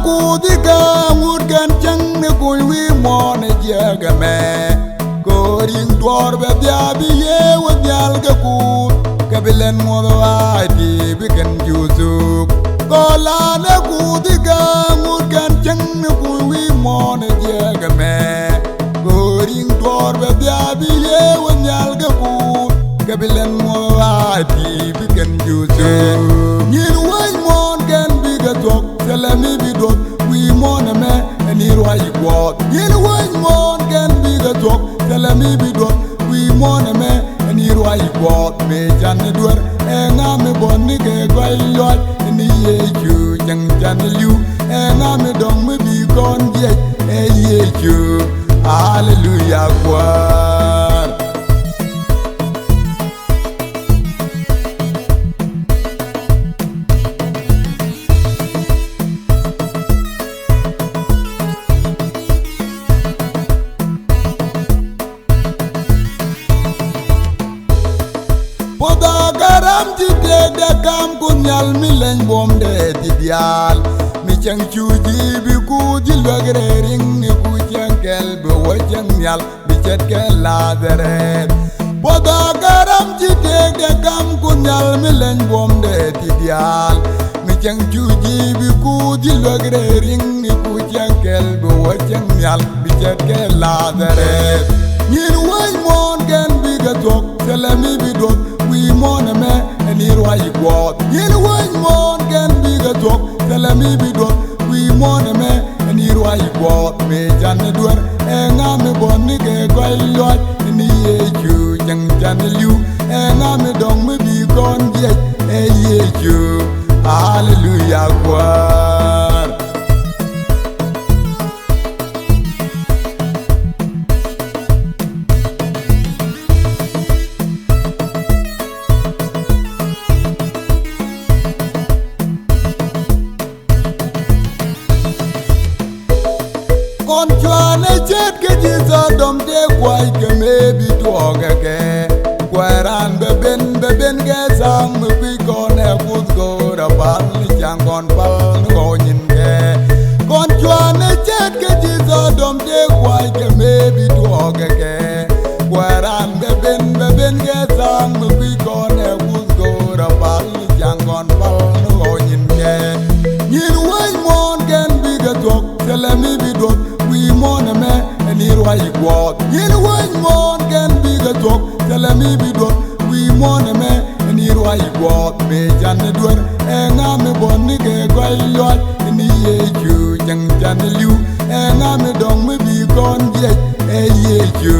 kudiga ngurgan chang ne kulwi mon jegame koring dor be biabi ye wanyal ga ku kabilen modo adi biken juzuk kola ne kudiga ngurgan chang ne kulwi mon jegame koring dor be biabi ye wanyal ga ku kabilen modo adi biken juzuk nyin way mon gen biga tok telemi bidot wi mon me ni roi kwot yin way mon gen biga tok telemi bidot wi mon me ni roi kwot me jan duer e ngame bon ni ke goy lot ni ye ju jang jan liu e ngame dong me bi kon je e ye ju hallelujah kwar Poda garam ti de kam kunyal mi len bom de ti dial mi chang chuji bi ku di logre ring ni ku chang kel bo wa chang nyal bi chet kel la dere Poda garam ti de kam kunyal mi len bom de ti dial mi chang chuji bi ku di logre ring ni ku chang kel bo wa chang nyal bi chet kel la dere Yin way mon gen bi ga tok telemi bi dot wi mon me ni roi kwot yin way mon gen bi ga tok telemi bi dot wi mon me ni roi kwot me jan duer e ngame bon ni ke goy lot ni ye ju jang jan liu e ngame dong me bi kon je e ye ju hallelujah kwar Kon chwane chet ke jisa dom de kwai ke me bi tuoge ke Kweran beben ke sang me pi kon e kuz go da pal ni chang kon pal ni go nyin ke Kon chwane chet ke jisa dom de kwai ke me bi tuoge ke Kweran beben ke sang me pi kon e kuz go da pal ni chang kon pal ni go nyin ke Nyin way mon gen bi ga tok telemi bi dot wi mon me ni roi kwot yin way mon gen bi ga tok telemi bi dot wi mon me ni roi kwot me jan duer e ngame bon ni ke goy lot ni ye ju jang jan liu e ngame dong me bi kon je e ye ju